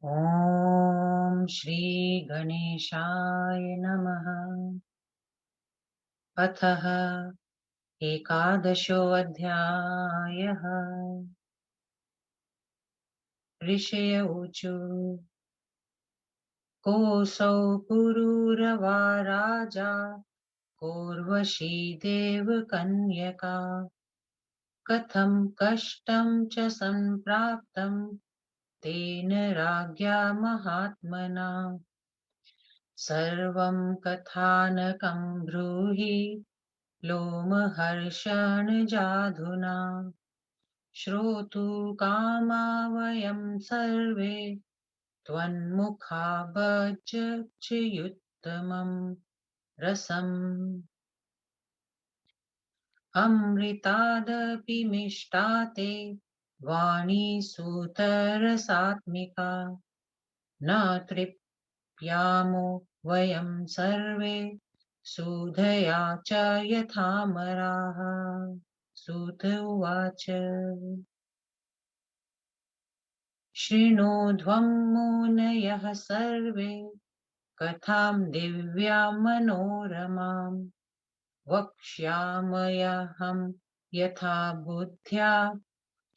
ॐ श्री गणेशाय नमः। अथः एकादशोऽध्यायः। ऋषय ऊचु कोऽसौ पुरूरवा राजा कोर्वशी देवकन्यका कथं कष्टं च सम्प्राप्तं तेन राज्ञा महात्मना सर्वं कथानकं ब्रूहि लोमहर्षण जाधुना श्रोतु कामा वयं सर्वे त्वन्मुखाब्जच्युत्तमं रसम् अमृतादपि मिष्टाते वाणी सूतरसात्मिका न तृप्यामो वयं सर्वे सुधया च यथामराः। सूत उवाच शृणोध्वं मुनयः सर्वे कथां दिव्यां मनोरमां वक्ष्यामयहं यथा बुद्ध्या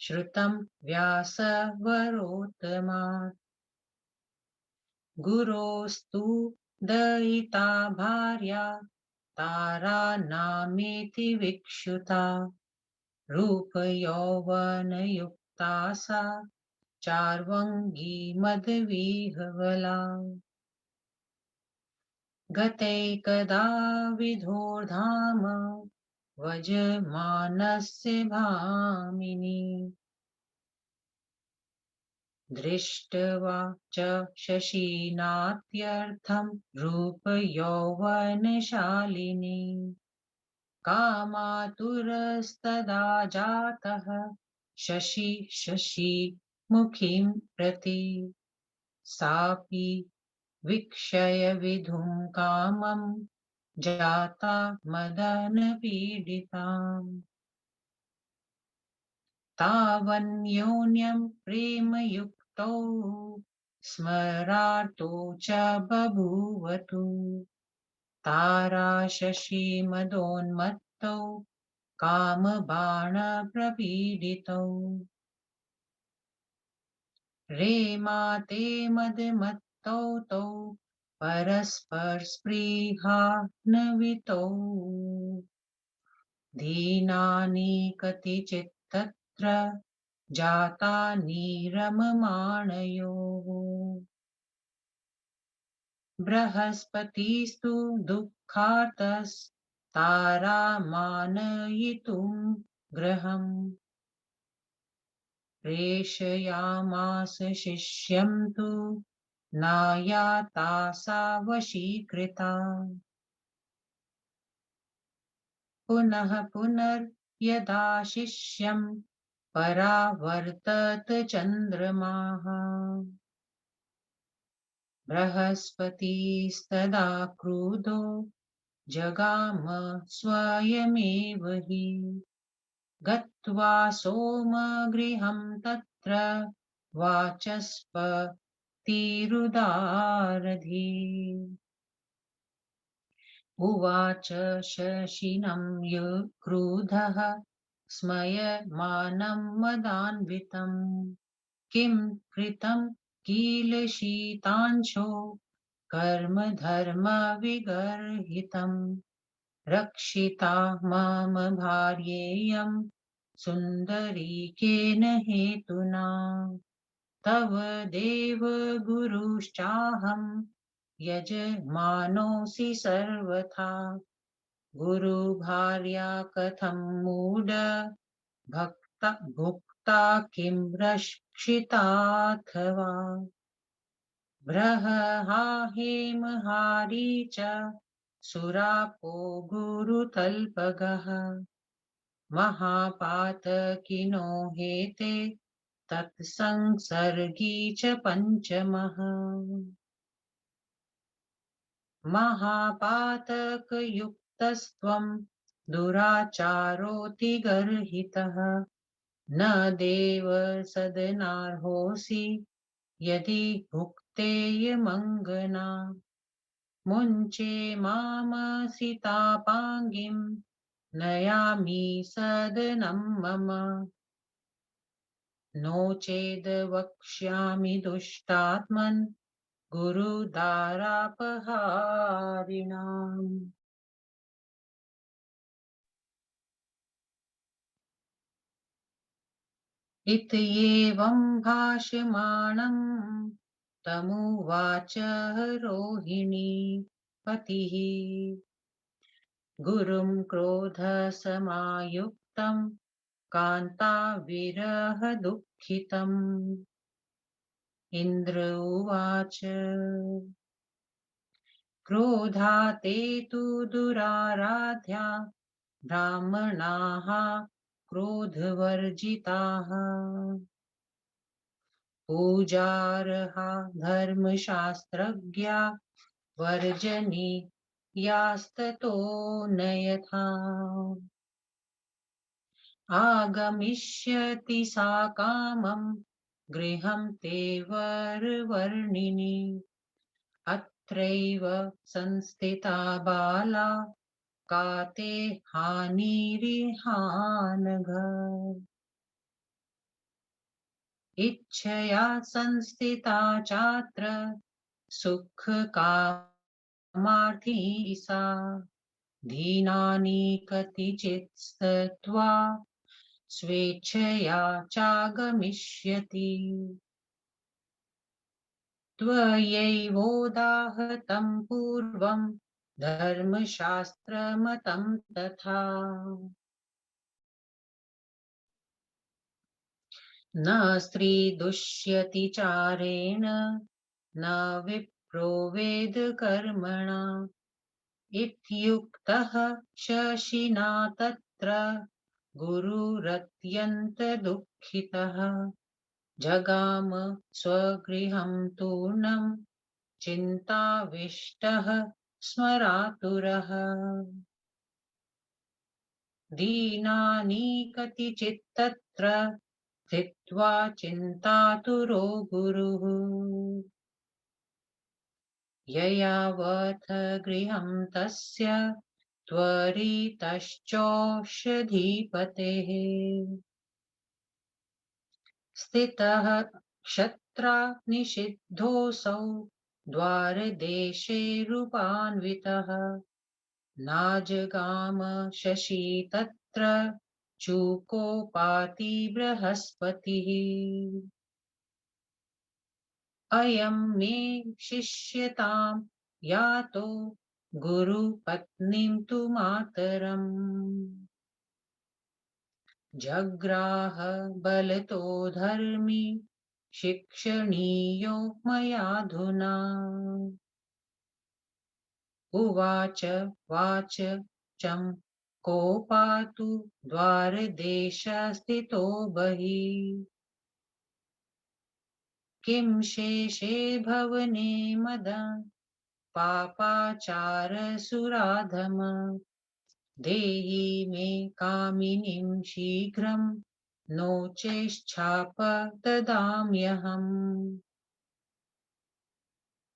श्रुतं व्यासवरोत्तमात् गुरोस्तु दयिता भार्या तारा नामेति विक्षुता रूपयौवनयुक्ता सा चार्वङ्गी मदविह्वला गतैकदा विधोर्धाम वजमानस्य भामिनी दृष्ट्वा च शशीनात्यर्थं रूपयौवनशालिनी कामातुरस्तदा जातः शशी मुखीं प्रति सापि वीक्षय विधुं कामं जाता मदनपीडिताम् तावन्योन्यं प्रेमयुक्तौ स्मरार्तो च बभूवतु तारा शशी मदोन्मत्तौ कामबाणप्रपीडितौ रेमाते मदमत्तौ तौ परस्परस्पृहान्वितौ दीनानि कतिचित् तत्र जातानि रममाणयोः बृहस्पतिस्तु दुःखार्तस्तारामानयितुं गृहम् प्रेषयामास शिष्यं तु नायाता सा वशीकृता पुनः पुनर्यदा शिष्यं परावर्तत चन्द्रमाः बृहस्पतिस्तदा क्रुधो जगाम स्वयमेव हि गत्वा सोमगृहं तत्र वाचस्पतिरुदारधि उवाच शशिनं क्रुधः स्मयमानं मदान्वितं किं कृतं किल शीतांशो कर्म धर्म विगर्हितं रक्षिता मम भार्येयं सुन्दरी केन हेतुना तव देव गुरुश्चाहं यजमानोऽसि सर्वथा गुरुभार्या कथं मूढ भक्ता भुक्ता किं रक्षिताथवा बृहहाहेमहारी च सुरापो गुरुतल्पगः महापातकिनो हेते तत्संसर्गी च पञ्चमः महापातकयुक्तस्त्वं दुराचारोऽतिगर्हितः न देव सदनार्होऽसि यदि भुक्तेयमङ्गना मुञ्चे मामसितापाङ्गिं नयामि सदनं मम नो चेद् वक्ष्यामि दुष्टात्मन् गुरुदारापहारिणाम् इत्येवं भाषमाणं तमुवाच रोहिणी पतिः गुरुं क्रोधसमायुक्तं कान्ताविरहदुःखितम् इन्द्र उवाच क्रोधाते तु दुराराध्या ब्राह्मणाः क्रोधवर्जिताः पूजार्हा धर्मशास्त्रज्ञा वर्जनीयास्ततो न यथा आगमिष्यति सा कामं गृहं ते वरवर्णिनी अत्रैव संस्थिता बाला का ते हानिरिहानघ इच्छया संस्थिता चात्र सुखकामार्थी सा दीनानि कतिचित् स्थित्वा स्वेच्छया चागमिष्यति त्वयैवोदाहतं पूर्वं धर्मशास्त्रमतं तथा न स्त्री दुष्यति चारेण न विप्रो वेदकर्मणा इत्युक्तः शशिना तत्र गुरुरत्यन्तदुःखितः जगाम स्वगृहं तूर्णं चिन्ताविष्टः स्मरातुरः दीनानि कतिचित्तत्र स्थित्वा चिन्तातुरो गुरुः ययावथ गृहं तस्य त्वरितश्चोषधीपतेः स्थितः क्षत्रा निषिद्धोऽसौ द्वारदेशेरुपान्वितः नाजगाम शशी तत्र चूकोपाति बृहस्पतिः अयं मे शिष्यतां यातो गुरुपत्नीं तु मातरम् जग्राह बलतो धर्मी शिक्षणीयो मयाधुना उवाच वाच चं कोपातु द्वारदेशस्थितो बहिः किं शेषे भवने मदं पापाचारसुराधम देहि मे कामिनीं शीघ्रं नो चेच्छापददाम्यहम्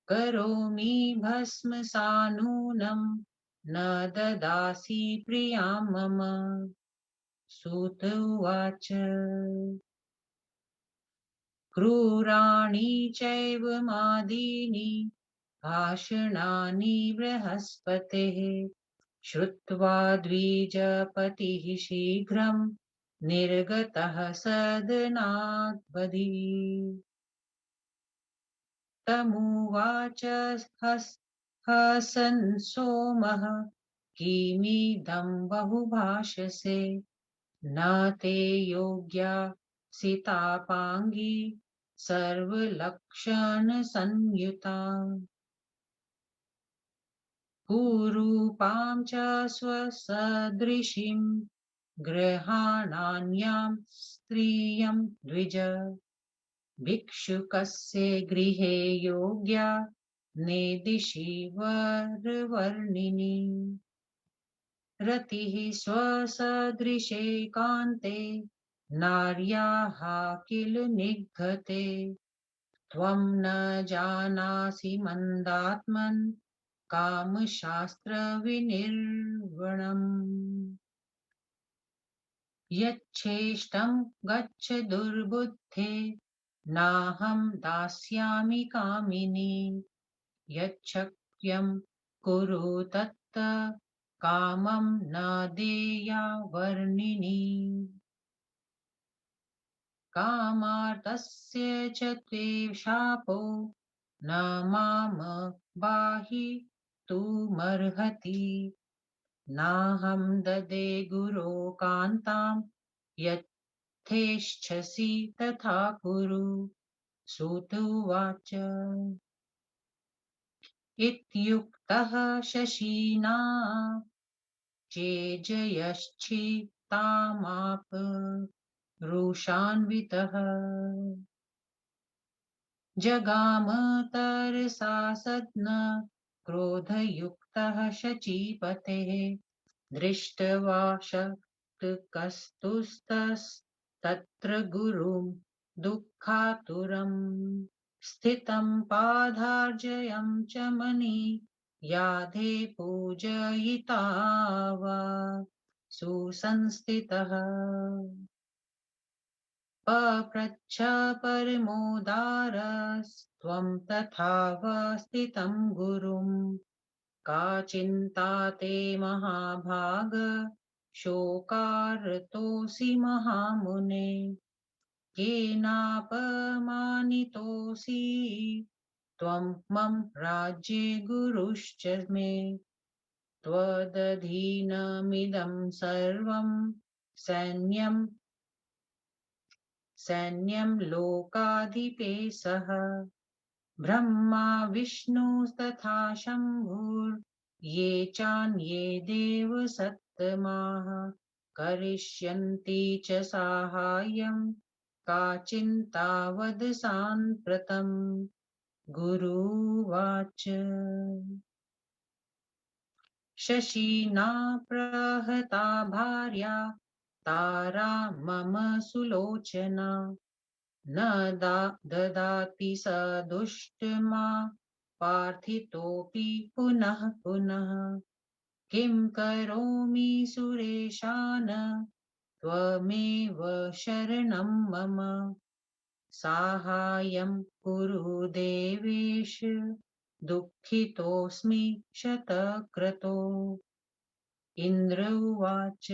करोमि भस्मसानूनं न ददासि प्रियां मम सूत उवाच क्रूराणि चैव मादीनि भाषणानि बृहस्पतेः श्रुत्वा द्विजपतिः शीघ्रं निर्गतः सदनात् बहिः तमुवाच हसन् सोमः किमिदं बहुभाषसे न ते योग्या सितापाङ्गी सर्वलक्षणसंयुता कुरूपां च स्वसदृशीं गृहाणान्यां स्त्रियं द्विज भिक्षुकस्य गृहे योग्या नेदिशि वरवर्णिनी रतिः स्वसदृशे कान्ते नार्याः किल निघ्नते त्वं न जानासि मन्दात्मन् कामशास्त्रविनिर्वणम् यच्छेष्टं गच्छ दुर्बुद्धे नाहं दास्यामि कामिनी यच्छक्यं कुरु तत्त कामं न देया वर्णिनी कामार्तस्य च ते शापो न माम बाहि तुमर्हति नाहं ददे गुरो कान्तां यथेच्छसि तथा कुरु सूत उवाच इत्युक्तः शशिना चेजयश्चित्तामाप रुषान्वितः जगाम तरसा सद्म क्रोधयुक्तः शचीपतेः दृष्ट्वा शक्तकस्तुस्तस्तत्र गुरुं दुःखातुरम् स्थितं पादार्जयं च मणि याधे पूजयिता वा सुसंस्थितः पप्रच्छ परमोदारस्त्वं तथा वा स्थितं गुरुं का चिन्ता ते महाभाग शोकार्तोऽसि महामुने केनापमानितोऽसि त्वं मम राज्ये गुरुश्च मे त्वदधीनमिदं सर्वं सैन्यं लोकाधिपे सह ब्रह्मा विष्णुस्तथा शम्भुर्ये चान्ये देव सत्तमाः करिष्यन्ति च साहाय्यं का चिन्ता वद साम्प्रतम् गुरुवाच शशिना प्रहता भार्या तारा मम सुलोचना न ददाति स दुष्टमा पार्थितोऽपि पुनः पुनः किं करोमि सुरेशान त्वमेव शरणं मम साहाय्यं कुरु देवेश दुःखितोऽस्मि शतक्रतो इन्द्र उवाच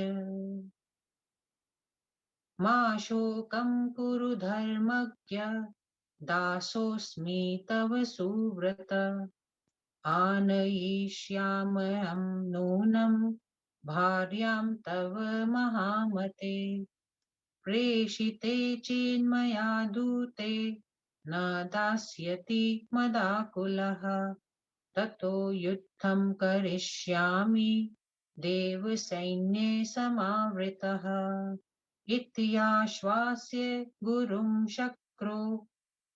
मा शोकं कुरु धर्मज्ञ दासोऽस्मि तव सुव्रत आनयिष्याम्यहं नूनं भार्यां तव महामते प्रेषिते चेन्मया दूते न दास्यति मदाकुलः ततो युद्धं करिष्यामि देवसैन्ये समावृतः इत्याश्वास्य गुरुं शक्रो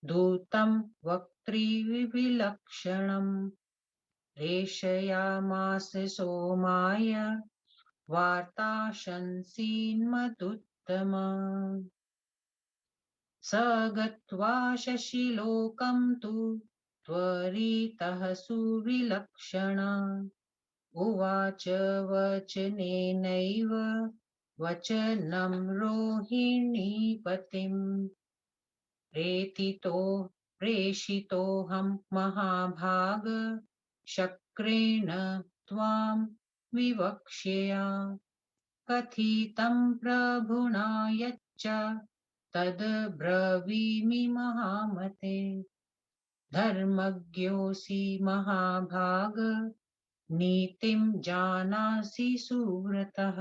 दूतं वक्त्रीविलक्षणम् प्रेषयामास सोमाय वार्ताशंसीन्मदुत्तम स गत्वा शशिलोकं तु त्वरितः सुविलक्षणा उवाच वचनेनैव वचनं रोहिणीपतिम् प्रेषितोऽहं महाभाग शक्रेण त्वां विवक्ष्या कथितं प्रभुना यच्च तद्ब्रवीमि महामते धर्मज्ञोऽसि महाभाग नीतिं जानासि सुव्रतः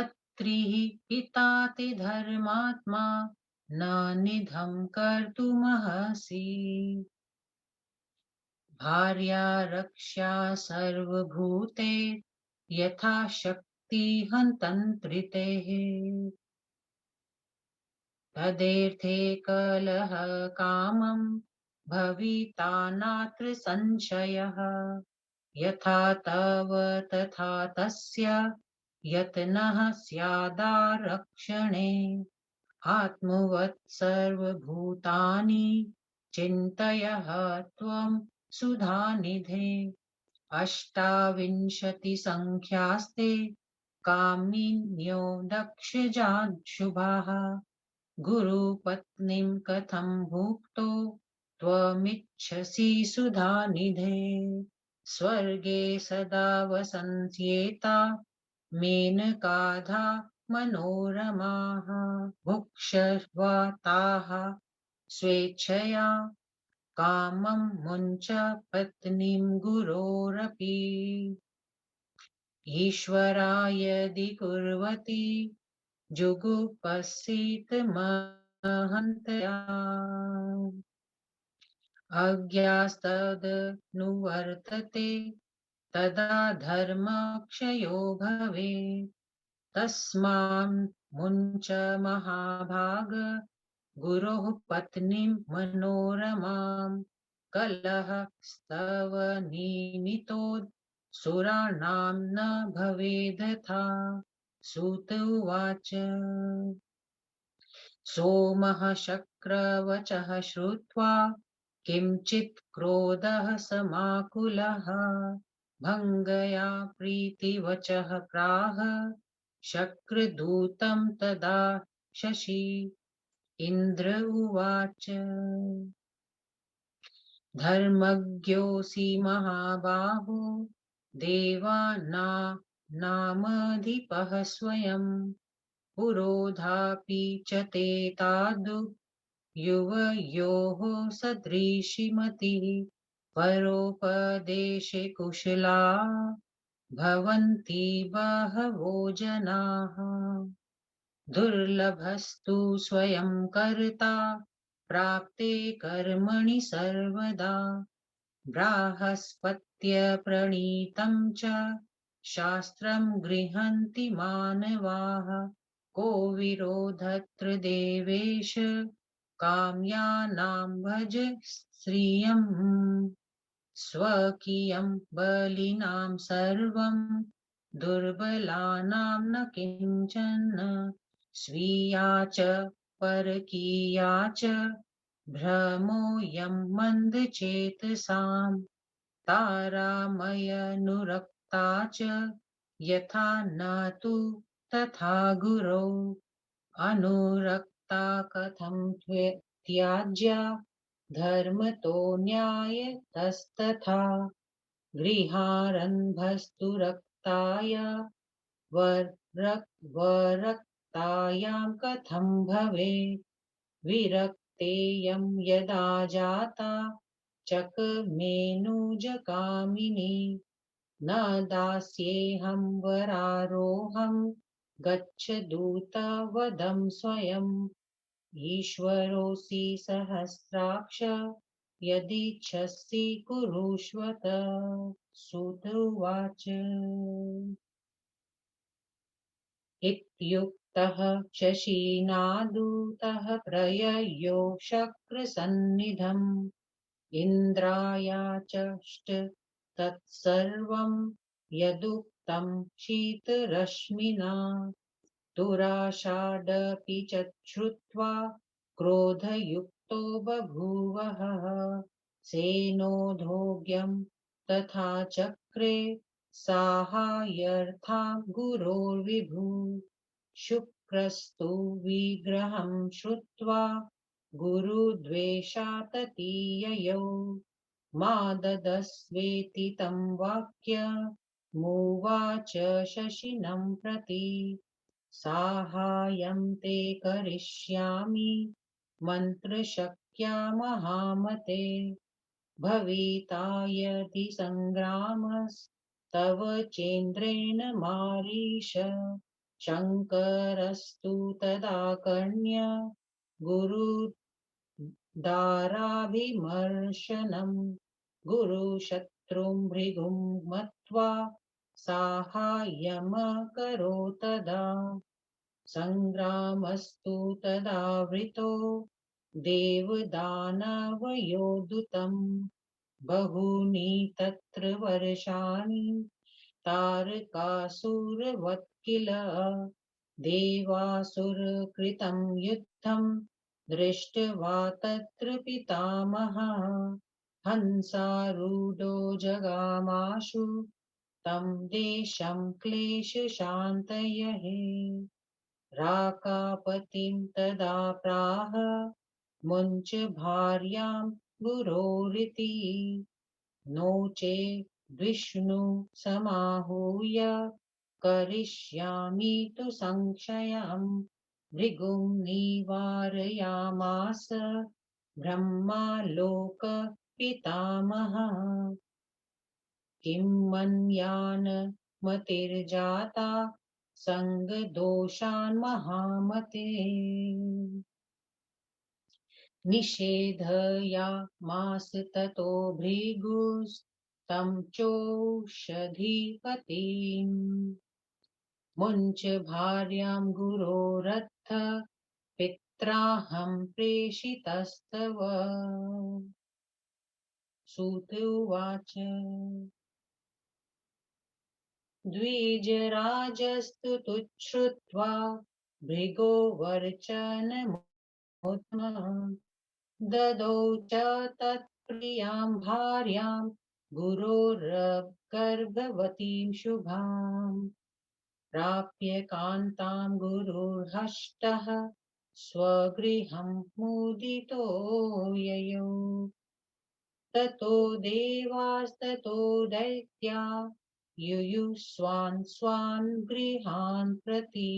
अत्रिः पिता ते धर्मात्मा न निधं कर्तुमर्हसि भार्या रक्षा सर्वभूते यथा शक्ति हन्तन्त्रितेः तदेर्थे कलह कामं भविता नात्र संशयः यथा तव तथा तस्य यत्नः स्यादारक्षणे आत्मवत् सर्वभूतानि चिन्तयः त्वं सुधानिधे। अष्टाविंशतिसङ्ख्यास्ते कामिन्यो दक्षजान् गुरुपत्नीं कथं भुक्तो त्वमिच्छसि सुधानिधे। स्वर्गे सदा वसन्त्येता मेनकाधा मनोरमाः भुक्ष्वा ताः स्वेच्छया कामं मुञ्च पत्नीं गुरोरपि। ईश्वरा यदि कुर्वति जुगुप्सित महन्तया अज्ञास्तदनुवर्तते तदा धर्मक्षयो भवेत्। तस्मान् मुञ्च महाभाग गुरोः पत्नीं मनोरमां कलहस्तव निमित्तो सुराणां न भवेदथा। सूत उवाच। सोमः शक्रवचः श्रुत्वा किञ्चित् क्रोधः समाकुलः भङ्गया प्रीतिवचः प्राह शक्रदूतं तदा शशि। इन्द्र उवाच। धर्मज्ञोऽसि महाबाहो देवानामधिपः स्वयं पुरोधापि च ते तादृक् युवयोः सदृशिमतिः परोपदेशे कुशला भवन्ति बहवो जनाः। दुर्लभस्तु स्वयं कर्ता प्राप्ते कर्मणि सर्वदा ब्राहस्पत्यप्रणीतं च शास्त्रं गृह्णन्ति मानवाः। को विरोधत्र देवेश काम्यानां भज श्रियम् स्वकीयं बलिनां सर्वं दुर्बलानां न किञ्चन स्वीया च परकीया च भ्रमोऽयं मन्दचेतसाम् तारामयनुरक्ता च यथा न तु तथा गुरौ अनुरक्ता कथं त्याज्या धर्मतो न्यायतस्तथा गृहारम्भस्तु रक्ताय वरक्तायां कथं भवेत् विरक्तेयं यदा जाता चकमेनुजकामिनी न दास्येऽहं वरारोहं गच्छ दूतवदं स्वयम् ईश्वरोऽसि सहस्राक्ष यदिच्छसि कुरुष्वत। सूत उवाच। इत्युक्तः शशीनादूतः प्रययौ शक्रसन्निधम् इन्द्रायाचष्ट तत्सर्वं यदुक्तं शीतरश्मिना दुराषाडपि च श्रुत्वा क्रोधयुक्तो बभूवः सेनोद्योग्यं तथा चक्रे साहाय्यार्था गुरोर्विभु शुक्रस्तु विग्रहं श्रुत्वा गुरुद्वेषाततीययौ मा ददस्वेति तं वाक्यमुवाच शशिनं प्रति साहाय्यं ते करिष्यामि मन्त्रशक्त्या महामते भविता यदि सङ्ग्रामस्तव चेन्द्रेण मारीश शङ्करस्तु तदा कर्ण्य गुरुदाराभिमर्शनं गुरुशत्रुं भृगुं मत्वा साहाय्यमकरोत् तदा सङ्ग्रामस्तु तदा वृतो देवदानवयोद्धुतं बहूनि तत्र वर्षाणि तारकासुरवत् किल देवासुरकृतं युद्धं दृष्ट्वा तत्र पितामहः हंसारूढो जगामाशु तं देशं क्लेशशान्तये राकापतिं तदा प्राह मुञ्च भार्यां गुरोरिति नो चेद् विष्णु समाहूय करिष्यामि तु संशयम् भृगुं निवारयामास ब्रह्मालोक पितामहः किं मन्यान् मतिर्जाता सङ्गदोषान् महामते निषेधयामास ततो भृगुस्तं चोषधीपतिम् मुञ्च भार्यां गुरोरथ पित्राहं प्रेषितस्तव सूत उवाच द्विजराजस्तु तुच्छ्रुत्वा भृगो वचनमुत्तमम् ददौ च तत्प्रियां भार्यां गुरोर्गर्भवतीं शुभाम् प्राप्य कान्तां गुरुर्हष्टः स्वगृहं मुदितो ययौ ततो देवास्ततो दैत्या युयुस्वान् स्वान् गृहान् प्रति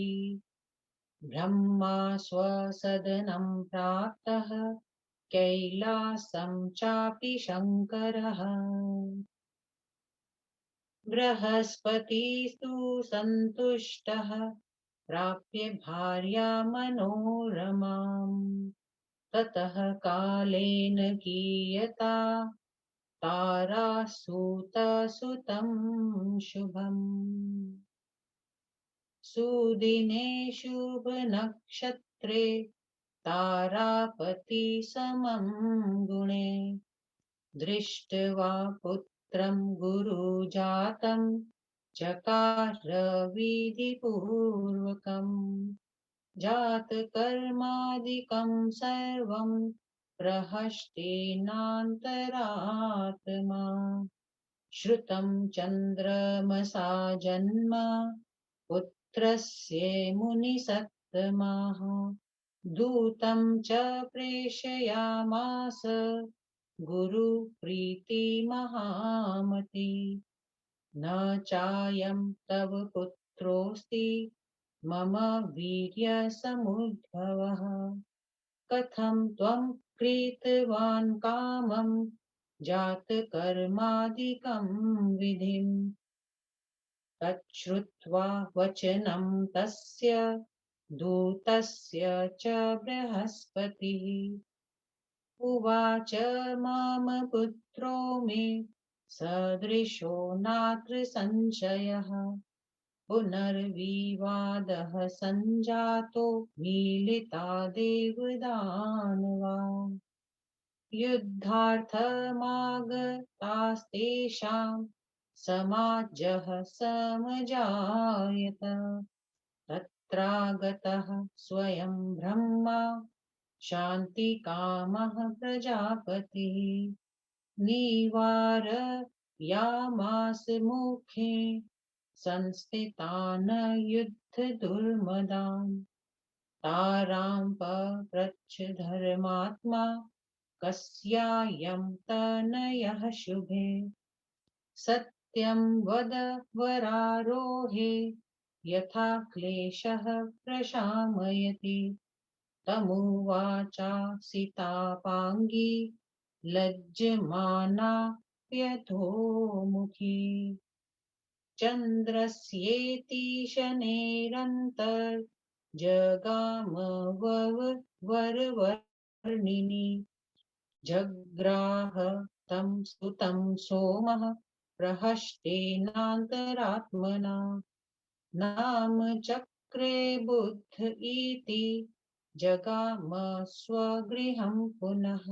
ब्रह्मा स्वसदनं प्राप्तः कैलासं चापि शङ्करः बृहस्पतिस्तु सन्तुष्टः प्राप्य भार्यामनोरमाम् ततः कालेन गीयता तारासुतसुतं शुभम् सुदिने शुभनक्षत्रे तारापति समं गुणे दृष्ट्वा पुत्रं गुरुजातं चकार विधिपूर्वकम् जातकर्मादिकं सर्वं प्रहस्तेनान्तरात्मा श्रुतं चन्द्रमसा जन्म पुत्रस्य मुनिसत्तमाः दूतं च प्रेषयामास गुरुप्रीतिमहामति न चायं तव पुत्रोऽस्ति मम वीर्यसमुद्भवः कथं त्वं कृतवान् कामं जातकर्मादिकं विधिम् तच्छ्रुत्वा वचनं तस्य दूतस्य च बृहस्पतिः उवाच मम पुत्रो मे सदृशो नात्र संशयः पुनर्विवादः सञ्जातो मीलिता देवदानवा युद्धार्थमागतास्तेषां समाजः समजायत तत्रागतः स्वयं ब्रह्मा शान्तिकामः प्रजापतिः निवारयामास मुखे संस्थितान् युद्धदुर्मदान् तारां पप्रच्छ धर्मात्मा कस्यायं तनयः शुभे सत्यं वद वरारोहे यथा क्लेशः प्रशामयति तमुवाचासितापाङ्गी लज्जमाना व्यथोमुखी चन्द्रस्येति शनैरन्तर्जगाम वरवर्णिनि जग्राह तं सुतं सोमः प्रहस्तेनान्तरात्मना नाम चक्रे बुद्ध इति जगाम स्वगृहं पुनः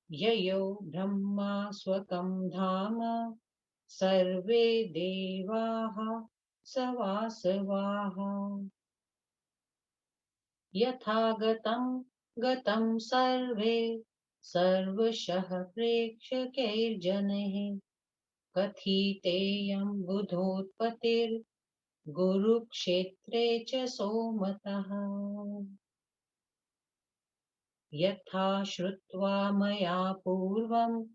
ययौ ब्रह्मा स्वकं धाम सर्वे देवाः सवासवाः यथा गतं गतं सर्वे सर्वशः प्रेक्षकैर्जनैः कथितेयं बुधोत्पत्तिर्गुरुक्षेत्रे च सोमतः। यथा श्रुत्वा मया पूर्वं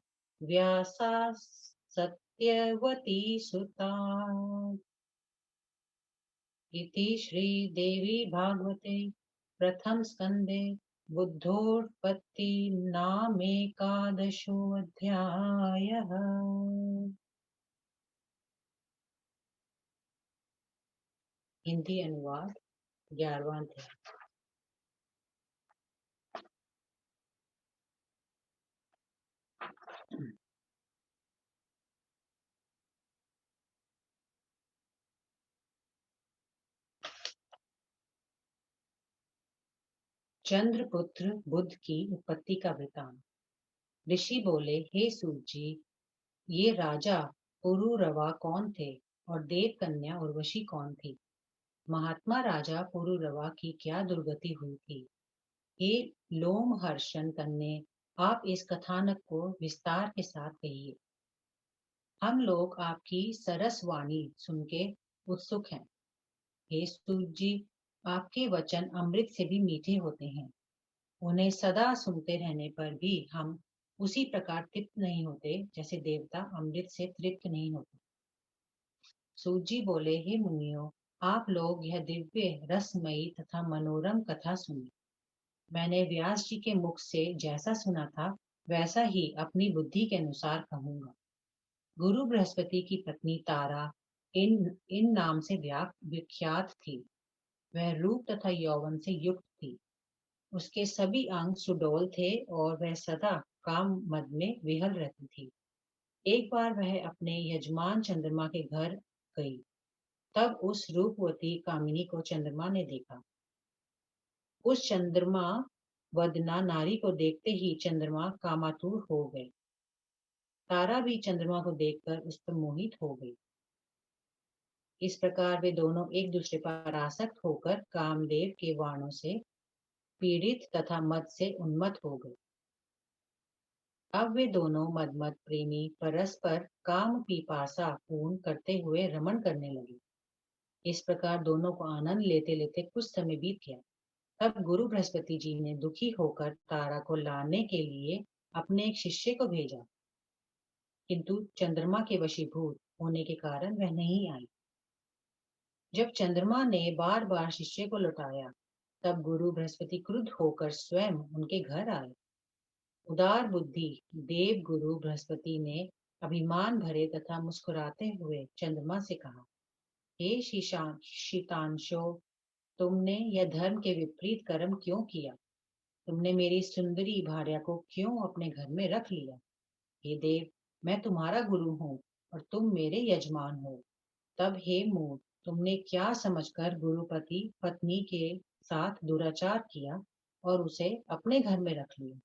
व्यासा सत्यवती सुता। इति श्रीदेवी भागवते प्रथम स्कंदे बुद्धोत्पत्ति नामेकादशोऽध्यायः। हिंदी अनुवाद 11वां अध्याय। चंद्रपुत्र बुद्ध की उत्पत्ति का वृतांत। ऋषि बोले, हे सूत जी, ये राजा पुरुरवा कौन थे और देव कन्या उर्वशी कौन थी? महात्मा राजा पुरुरवा की क्या दुर्गति हुई थी? हे लोमहर्षण कन्ये, आप इस कथानक को विस्तार के साथ कहिए। हम लोग आपकी सरस वाणी सुन के उत्सुक हैं। हे सूत जी, आपके वचन अमृत से भी मीठे होते हैं। उन्हें सदा सुनते रहने पर भी हम उसी प्रकार तृप्त नहीं होते जैसे देवता अमृत से तृप्त नहीं होते। सूत जी बोले, हे मुनियों, आप लोग यह दिव्य रसमयी तथा मनोरम कथा सुनिए। मैंने व्यास जी के मुख से जैसा सुना था वैसा ही अपनी बुद्धि के अनुसार कहूंगा। गुरु बृहस्पति की पत्नी तारा इन नाम से विख्यात थी। वह रूप तथा यौवन से युक्त थी। उसके सभी अंग सुडौल थे और वह सदा काम मद में विहल रहती थी। एक बार वह अपने यजमान चंद्रमा के घर गई। तब उस रूपवती कामिनी को चंद्रमा ने देखा। उस चंद्रमा वदना नारी को देखते ही चंद्रमा कामातुर हो गए। तारा भी चंद्रमा को देखकर उस पर मोहित हो गई। इस प्रकार वे दोनों एक दूसरे पर आसक्त होकर कामदेव के वाणों से पीड़ित तथा मद से उन्मत्त हो गए। अब वे दोनों मदमद प्रेमी परस्पर काम पिपासा पूर्ण करते हुए रमण करने लगे। इस प्रकार दोनों को आनंद लेते लेते कुछ समय बीत गया। तब गुरु बृहस्पति जी ने दुखी होकर तारा को लाने के लिए अपने एक शिष्य को भेजा, किंतु चंद्रमा के वशीभूत होने के कारण वह नहीं आई। जब चंद्रमा ने बार बार शिष्य को लौटाया, तब गुरु बृहस्पति क्रुद्ध होकर स्वयं उनके घर आए। उदार बुद्धि देव गुरु बृहस्पति ने अभिमान भरे तथा मुस्कुराते हुए चंद्रमा से कहा, हे शीतांशो, तुमने यह धर्म के विपरीत कर्म क्यों किया? तुमने मेरी सुंदरी भार्या को क्यों अपने घर में रख लिया? हे देव, मैं तुम्हारा गुरु हूँ और तुम मेरे यजमान हो। तब हे मूर्ख, तुमने क्या समझकर गुरुपति पत्नी के साथ दुराचार किया और उसे अपने घर में रख लिया?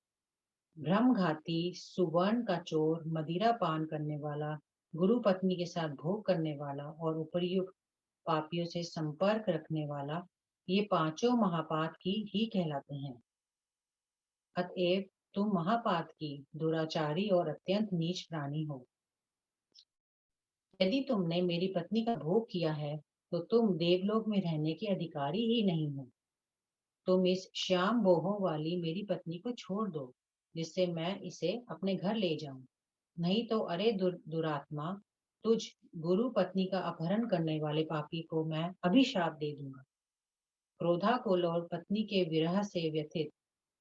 भ्रमघाती सुवर्ण का चोर, मदिरा पान करने वाला, गुरु पत्नी के साथ भोग करने वाला और उपर्युक्त पापियों से संपर्क रखने वाला, ये पांचों महापात की ही कहलाते हैं। अतएव तुम महापात की, दुराचारी और अत्यंत नीच प्राणी हो। यदि तुमने मेरी पत्नी का भोग किया है तो तुम देवलोक में रहने के अधिकारी ही नहीं हो। तुम इस श्याम बोहों वाली मेरी पत्नी को छोड़ दो, जिससे मैं इसे अपने घर ले जाऊं। नहीं तो अरे दुरात्मा, तुझ गुरु पत्नी का अपहरण करने वाले पापी को मैं अभिशाप दे दूंगा। क्रोधाकुल और पत्नी के विरह से व्यथित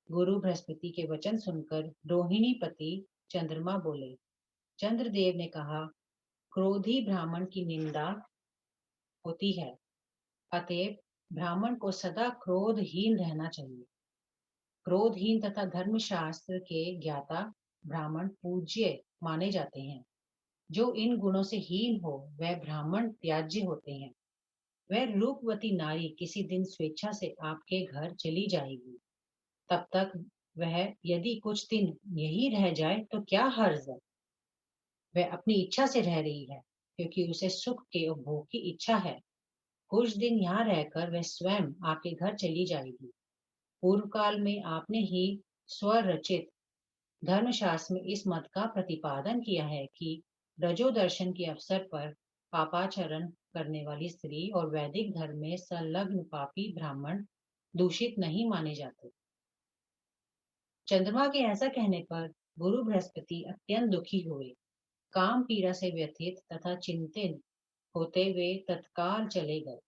गुरु बृहस्पति के वचन सुनकर रोहिणी पति चंद्रमा बोले। चंद्रदेव ने कहा, क्रोधी ब्राह्मण की निंदा होती है। अतएव ब्राह्मण को सदा क्रोधहीन रहना चाहिए। क्रोधहीन तथा धर्मशास्त्र के ज्ञाता ब्राह्मण पूज्य माने जाते हैं। जो इन गुणों से हीन हो वह ब्राह्मण त्याज्य होते हैं। वह रूपवती नारी किसी दिन स्वेच्छा से आपके घर चली जाएगी। तब तक वह यदि कुछ दिन यही रह जाए तो क्या हर्ज है? वह अपनी इच्छा से रह रही है, क्योंकि उसे सुख के उपभोग की इच्छा है। कुछ दिन यहाँ रहकर वह स्वयं आपके घर चली जाएगी। पूर्व काल में आपने ही स्वरचित धर्मशास्त्र में इस मत का प्रतिपादन किया है कि रजोदर्शन के अवसर पर पापाचरण करने वाली स्त्री और वैदिक धर्म में संलग्न पापी ब्राह्मण दूषित नहीं माने जाते। चंद्रमा के ऐसा कहने पर गुरु बृहस्पति अत्यंत दुखी हुए। काम पीड़ा से व्यथित तथा चिंतित होते हुए तत्काल चले गए।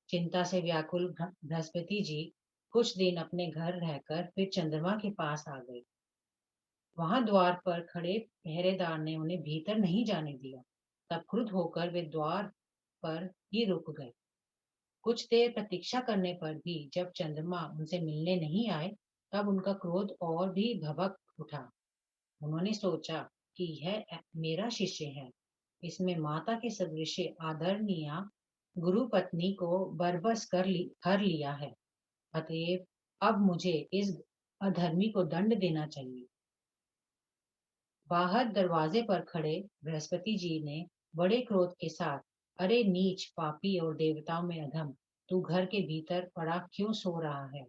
चिंता से व्याकुल बृहस्पति जी कुछ दिन अपने घर रहकर फिर चंद्रमा के पास आ गए। वहां द्वार पर खड़े पहरेदार ने उन्हें भीतर नहीं जाने दिया। तब क्रुद्ध होकर वे द्वार पर ही रुक गए। कुछ देर प्रतीक्षा करने पर भी जब चंद्रमा उनसे मिलने नहीं आए, तब उनका क्रोध और भी भभक उठा। उन्होंने सोचा कि यह मेरा शिष्य है, इसमें माता के सदृश आदरणीय गुरु पत्नी को बरबस कर लिया है। अतएव अब मुझे इस अधर्मी को दंड देना चाहिए। बाहर दरवाजे पर खड़े बृहस्पति जी ने बड़े क्रोध के साथ, अरे नीच पापी और देवताओं में अधम, तू घर के भीतर पड़ा क्यों सो रहा है?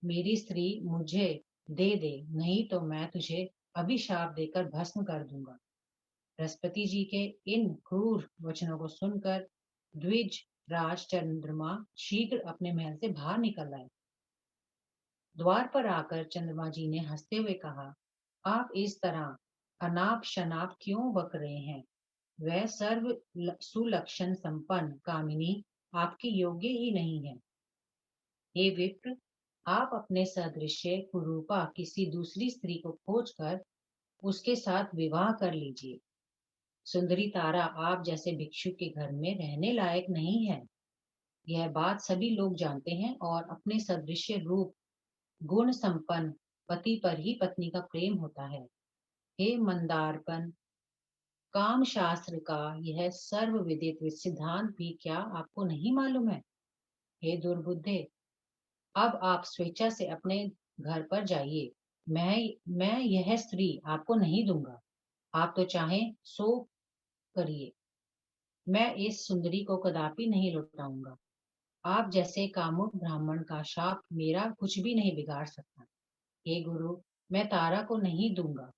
मेरी स्त्री मुझे दे दे, नहीं तो मैं तुझे अभिशाप देकर भस्म कर दूंगा। बृहस्पति जी के इन क्रूर वचनों को सुनकर द्विज राज चंद्रमा शीघ्र अपने महल से बाहर निकल आए। द्वार पर आकर चंद्रमा जी ने हंसते हुए कहा, आप इस तरह अनाप शनाप क्यों बक रहे हैं? वह सर्व सुलक्षण संपन्न कामिनी आपके योग्य ही नहीं है। हे विप्र, आप अपने सदृश्य कुरूपा किसी दूसरी स्त्री को खोजकर उसके साथ विवाह कर लीजिए। सुंदरी तारा आप जैसे भिक्षु के घर में रहने लायक नहीं है। यह बात सभी लोग जानते हैं और अपने सदृश्य रूप गुण संपन्न पति पर ही पत्नी का प्रेम होता है। हे मंदारपन, काम शास्त्र का यह सर्व विदित सिद्धांत भी क्या आपको नहीं मालूम है? हे दुर्बुद्धे, अब आप स्वेच्छा से अपने घर पर जाइए। मैं यह स्त्री आपको नहीं दूंगा। आप तो चाहें सो करिए। मैं इस सुंदरी को कदापि नहीं लौटाऊंगा। आप जैसे कामुक ब्राह्मण का शाप मेरा कुछ भी नहीं बिगाड़ सकता। हे गुरु, मैं तारा को नहीं दूंगा।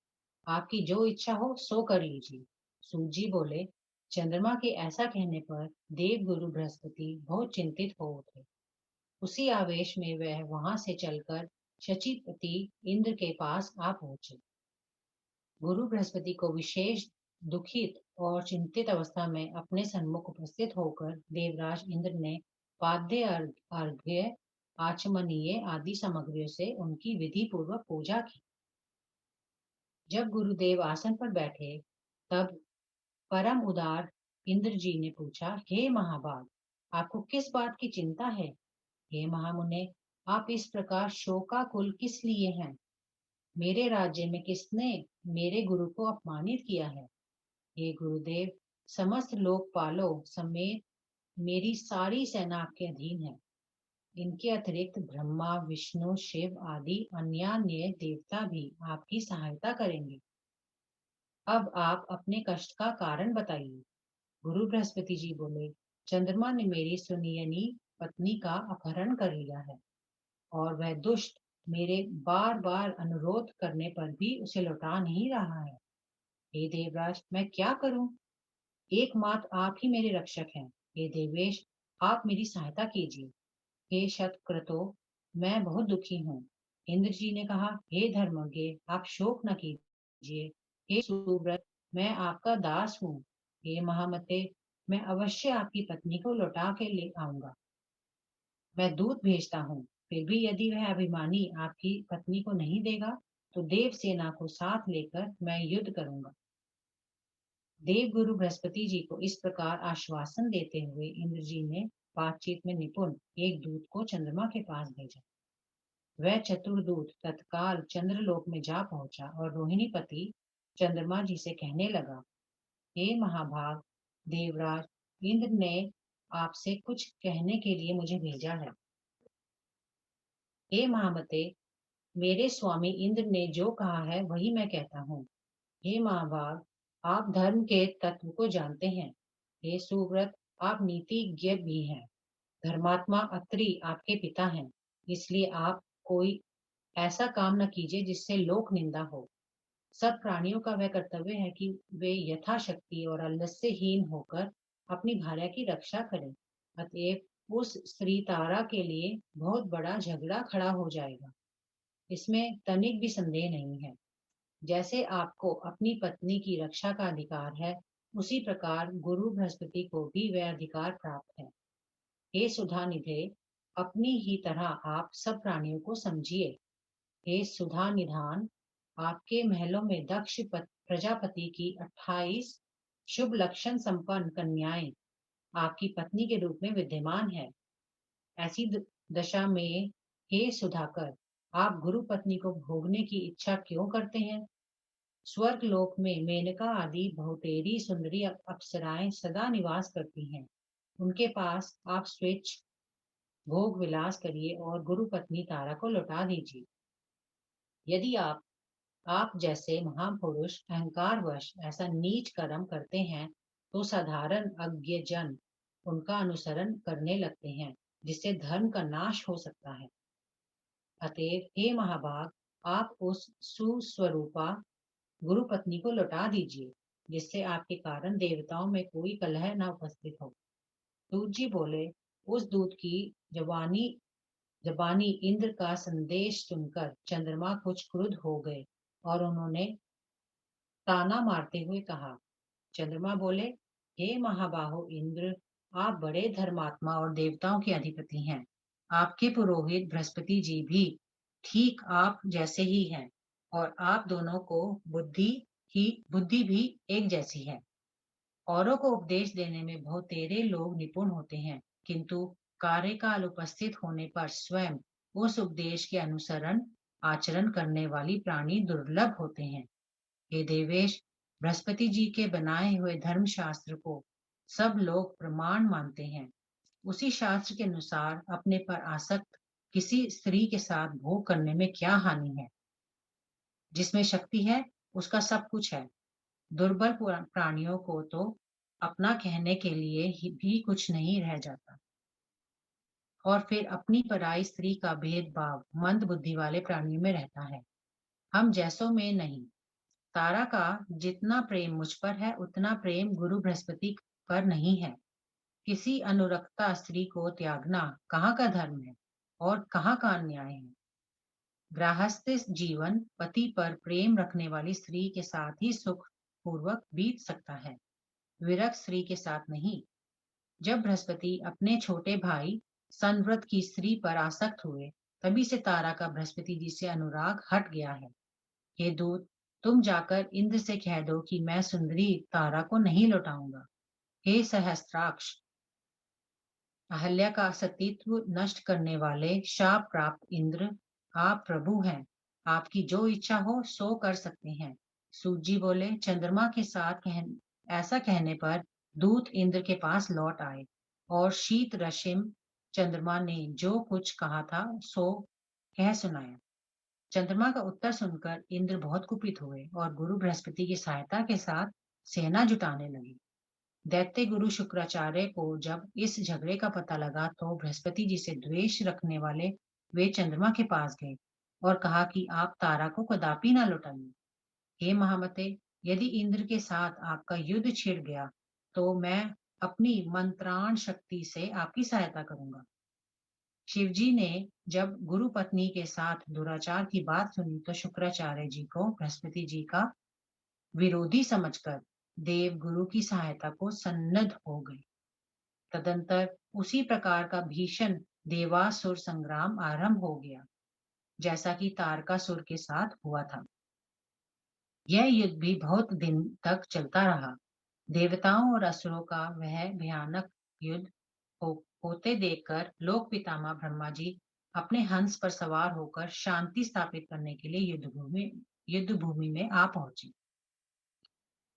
आपकी जो इच्छा हो सो कर लीजिए। सूत जी बोले। चंद्रमा के ऐसा कहने पर देव गुरु बृहस्पति बहुत चिंतित हो उठे। उसी आवेश में वह वहां से चलकर शचीपति इंद्र के पास आ पहुंचे। गुरु बृहस्पति को विशेष दुखित और चिंतित अवस्था में अपने सन्मुख उपस्थित होकर देवराज इंद्र ने पाद्य अर्घ्य आचमनीय आदि सामग्रियों से उनकी विधि पूर्वक पूजा की। जब गुरुदेव आसन पर बैठे, तब परम उदार इंद्र जी ने पूछा, हे महाभाग, आपको किस बात की चिंता है? हे महामुने, आप इस प्रकार शोकाकुल किस लिए हैं? मेरे राज्य में किसने मेरे गुरु को अपमानित किया है? हे गुरुदेव, समस्त लोकपालों समेत मेरी सारी सेना आपके अधीन है। इनके अतिरिक्त ब्रह्मा विष्णु शिव आदि अन्य देवता भी आपकी सहायता करेंगे। अब आप अपने कष्ट का कारण बताइए। गुरु बृहस्पति जी बोले, चंद्रमा ने मेरी सुनियनी पत्नी का अपहरण कर लिया है और वह दुष्ट मेरे बार बार अनुरोध करने पर भी उसे लौटा नहीं रहा है। हे देवराज, मैं क्या करूं? एकमात्र आप ही मेरे रक्षक हैं। हे देवेश, आप मेरी सहायता कीजिए। हे शतक्रतो, मैं बहुत दुखी हूँ। इंद्र जी ने कहा, हे धर्मज्ञ, आप शोक न कीजिए। हे सुव्रत, मैं आपका दास हूँ। हे महामते, मैं अवश्य आपकी पत्नी को लौटा के ले आऊंगा। मैं दूत भेजता हूँ। फिर भी यदि वह अभिमानी आपकी पत्नी को नहीं देगा, तो देव सेना को साथ लेकर मैं युद्ध करूंगा। देव गुरु बृहस्पति जी को इस प्रकार आश्वासन देते हुए इंद्र जी ने बातचीत में निपुण एक दूत को चंद्रमा के पास भेजा। वह चतुर दूत तत्काल चंद्रलोक में जा पहुंचा और रोहिणीपति चंद्रमा जी से कहने लगा, हे महाभाग देवराज, इंद्र ने आपसे कुछ कहने के लिए मुझे भेजा है। हे महामते, मेरे स्वामी इंद्र ने जो कहा है वही मैं कहता हूँ। हे महाभाग, आप धर्म के तत्व को जानते हैं। हे सुव्रत, आप नीतिज्ञ भी हैं। धर्मात्मा अत्रि आपके पिता हैं, इसलिए आप कोई ऐसा काम न कीजिए जिससे लोक निंदा हो। सब प्राणियों का वह कर्तव्य है कि वे यथाशक्ति और आलस्यहीन होकर अपनी भार्या की रक्षा करें। अतएव उस स्त्री तारा के लिए बहुत बड़ा झगड़ा खड़ा हो जाएगा, इसमें तनिक भी संदेह नहीं है। जैसे आपको अपनी पत्नी की रक्षा का अधिकार है, उसी प्रकार गुरु बृहस्पति को भी वह अधिकार प्राप्त है। हे सुधा निधे, अपनी ही तरह आप सब प्राणियों को समझिए। हे सुधा निधान, आपके महलों में दक्ष प्रजापति की 28 शुभ लक्षण संपन्न कन्याएं आपकी पत्नी के रूप में विद्यमान है। ऐसी दशा में हे सुधाकर, आप गुरु पत्नी को भोगने की इच्छा क्यों करते हैं? स्वर्ग लोक में मेनका आदि बहुतेरी सुंदरी अप्सराएं सदा निवास करती हैं। उनके पास आप स्वेच्छ भोग विलास करिए और गुरु पत्नी तारा को लौटा दीजिए। यदि आप जैसे महापुरुष अहंकारवश ऐसा नीच कर्म करते हैं, तो साधारण अज्ञ जन उनका अनुसरण करने लगते हैं, जिससे धर्म का नाश हो सकता है। अतएव हे महाभाग, आप उस सुस्वरूपा गुरु पत्नी को लौटा दीजिए, जिससे आपके कारण देवताओं में कोई कलह न उपस्थित हो। सूत जी बोले, उस दूत की जवानी जबानी इंद्र का संदेश सुनकर चंद्रमा कुछ क्रुद्ध हो गए और उन्होंने ताना मारते हुए कहा। चंद्रमा बोले, हे महाबाहो इंद्र, आप बड़े धर्मात्मा और देवताओं के अधिपति हैं। आपके पुरोहित बृहस्पति जी भी ठीक आप जैसे ही हैं, और आप दोनों को बुद्धि भी एक जैसी है। औरों को उपदेश देने में बहुत तेरे लोग निपुण होते हैं, किंतु कार्यकाल उपस्थित होने पर स्वयं उस उपदेश के अनुसरण आचरण करने वाली प्राणी दुर्लभ होते हैं। हे देवेश, बृहस्पति जी के बनाए हुए धर्म शास्त्र को सब लोग प्रमाण मानते हैं। उसी शास्त्र के अनुसार अपने पर आसक्त किसी स्त्री के साथ भोग करने में क्या हानि है? जिसमें शक्ति है, उसका सब कुछ है। दुर्बल प्राणियों को तो अपना कहने के लिए भी कुछ नहीं रह जाता। और फिर अपनी पराई स्त्री का भेदभाव मंद बुद्धि वाले प्राणियों में रहता है, हम जैसों में नहीं। तारा का जितना प्रेम मुझ पर है, उतना प्रेम गुरु बृहस्पति पर नहीं है। किसी अनुरक्ता स्त्री को त्यागना कहाँ का धर्म है और कहाँ का अन्याय है? गृहस्थ जीवन पति पर प्रेम रखने वाली स्त्री के साथ ही सुख पूर्वक बीत सकता है, विरक्त स्त्री के साथ नहीं। जब बृहस्पति अपने छोटे भाई संव्रत की स्त्री पर आसक्त हुए, तभी से तारा का बृहस्पति जी से अनुराग हट गया है। हे दूत, तुम जाकर इंद्र से कह दो कि मैं सुंदरी तारा को नहीं लौटाऊंगा। हे सहस्त्राक्ष, अहल्या का सतीत्व नष्ट करने वाले शाप प्राप्त इंद्र, आप प्रभु हैं। आपकी जो इच्छा हो सो कर सकते हैं। सूत जी बोले, चंद्रमा के साथ ऐसा कहने पर दूत इंद्र के पास लौट आए और शीत रश्मि चंद्रमा ने जो कुछ कहा था सो कह सुनाया। चंद्रमा का उत्तर सुनकर इंद्र बहुत कुपित हुए और गुरु बृहस्पति की सहायता के साथ सेना जुटाने लगे। दैत्य गुरु शुक्राचार्य को जब इस झगड़े का पता लगा, तो बृहस्पति जी से द्वेष रखने वाले वे चंद्रमा के पास गए और कहा कि आप तारा को कदापि ना लौटाइए। हे महामते, यदि इंद्र के साथ आपका युद्ध छिड़ गया, तो मैं अपनी मंत्राण शक्ति से आपकी सहायता करूंगा। शिवजी ने जब गुरु पत्नी के साथ दुराचार की बात सुनी, तो शुक्राचार्य जी को बृहस्पति जी का विरोधी समझकर देव गुरु की सहायता को सन्नद्ध हो गए। तदंतर उसी प्रकार का भीषण देवासुर संग्राम आरंभ हो गया, जैसा कि तारकासुर के साथ हुआ था। यह युद्ध भी बहुत दिन तक चलता रहा। देवताओं और असुरों का वह भयानक युद्ध होते देखकर लोक पितामह ब्रह्मा जी अपने हंस पर सवार होकर शांति स्थापित करने के लिए युद्ध भूमि में आ पहुंचे।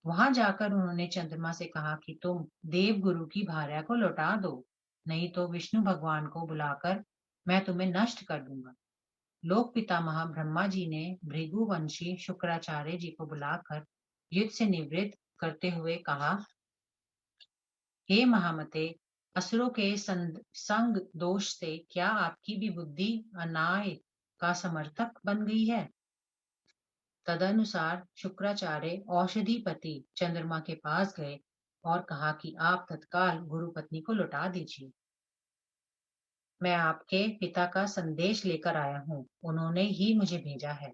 वहां जाकर उन्होंने चंद्रमा से कहा कि तुम देव गुरु की भार्या को लौटा दो, नहीं तो विष्णु भगवान को बुलाकर मैं तुम्हें नष्ट कर दूंगा। लोक पितामह ब्रह्मा जी ने भृगुवंशी शुक्राचार्य जी को बुलाकर युद्ध से निवृत्त करते हुए कहा, हे महामते, असुरों के संग दोष से क्या आपकी भी बुद्धि अनाय का समर्थक बन गई है। तदनुसार शुक्राचार्य औषधिपति चंद्रमा के पास गए और कहा कि आप तत्काल गुरु पत्नी को लौटा दीजिए। मैं आपके पिता का संदेश लेकर आया हूँ, उन्होंने ही मुझे भेजा है।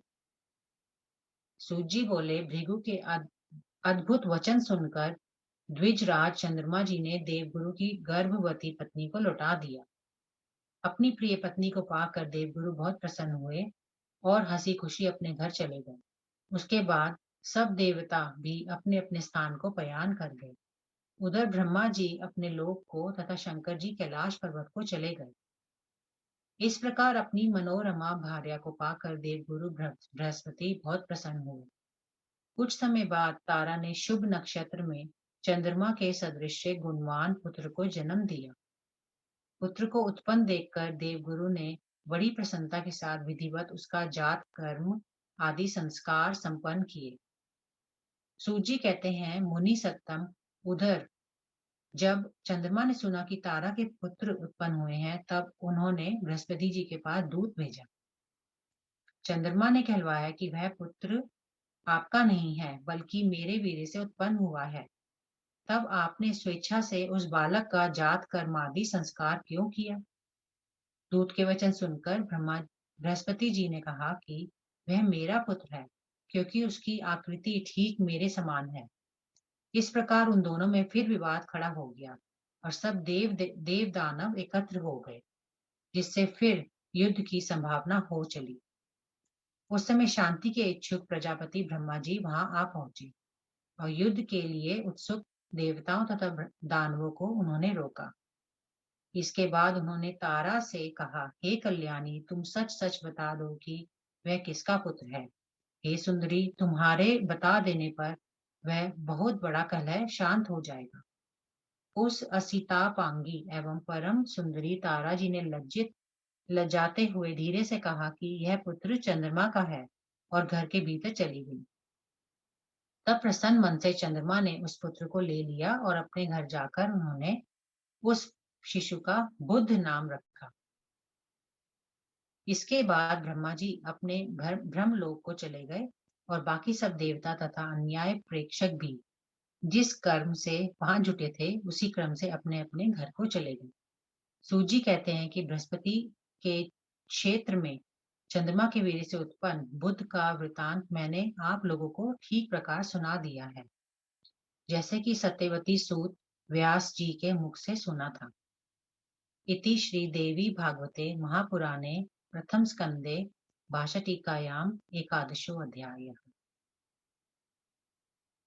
सूत बोले, भृगु के अद्भुत वचन सुनकर द्विजराज चंद्रमा जी ने देवगुरु की गर्भवती पत्नी को लौटा दिया। अपनी प्रिय पत्नी को पाकर देवगुरु बहुत प्रसन्न हुए और हंसी खुशी अपने घर चले गए। उसके बाद सब देवता भी अपने अपने स्थान को पयान कर गए। उधर ब्रह्मा जी अपने लोक को तथा शंकर जी कैलाश पर्वत को चले गए। इस प्रकार अपनी मनोरमा भार्या को पाकर देवगुरु बृहस्पति बहुत प्रसन्न हुए। कुछ समय बाद तारा ने शुभ नक्षत्र में चंद्रमा के सदृश गुणवान पुत्र को जन्म दिया। पुत्र को उत्पन्न देखकर देवगुरु ने बड़ी प्रसन्नता के साथ विधिवत उसका जात कर्म आदि संस्कार संपन्न किए। सूजी कहते हैं, मुनि सत्तम, उधर जब चंद्रमा ने सुना कि तारा के पुत्र उत्पन्न हुए हैं, तब उन्होंने बृहस्पति जी के पास दूत भेजा। चंद्रमा ने कहलवाया कि वह पुत्र आपका नहीं है, बल्कि मेरे वीर्य से उत्पन्न हुआ है। तब आपने स्वेच्छा से उस बालक का जात कर्म आदि संस्कार क्यों किया? दूत के वचन सुनकर बृहस्पति जी ने कहा कि वह मेरा पुत्र है, क्योंकि उसकी आकृति ठीक मेरे समान है। इस प्रकार उन दोनों में फिर विवाद खड़ा हो गया और सब देव दानव एकत्र हो गए, जिससे फिर युद्ध की संभावना हो चली। उस समय शांति के इच्छुक प्रजापति ब्रह्मा जी वहां आ पहुंचे और युद्ध के लिए उत्सुक देवताओं तथा दानवों को उन्होंने रोका। इसके बाद उन्होंने तारा से कहा, हे कल्याणी, तुम सच सच बता दो कि वह किसका पुत्र है। हे सुंदरी, तुम्हारे बता देने पर वह बहुत बड़ा कलह शांत हो जाएगा। उस असितापांगी एवं परम सुंदरी तारा जी ने लजाते हुए धीरे से कहा कि यह पुत्र चंद्रमा का है, और घर के भीतर चली गई। तब प्रसन्न मन से चंद्रमा ने उस पुत्र को ले लिया और अपने घर जाकर उन्होंने उस शिशु का बुद्ध नाम रखा। इसके बाद ब्रह्मा जी अपने ब्रह्मलोक को चले गए और बाकी सब देवता तथा अन्याय प्रेक्षक भी जिस कर्म से वहां जुटे थे, उसी क्रम से अपने अपने घर को चले गए। सूजी कहते हैं कि बृहस्पति के क्षेत्र में चंद्रमा के वीर्य से उत्पन्न बुद्ध का वृतांत मैंने आप लोगों को ठीक प्रकार सुना दिया है, जैसे कि सत्यवती सूत व्यास जी के मुख से सुना था। इति श्री देवी भागवते महापुराणे प्रथम स्कंदे भाषाटीकायाम एकादशो अध्यायः।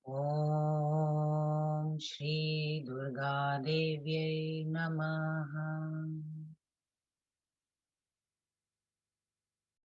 ओम श्री दुर्गा देव्यै नमः।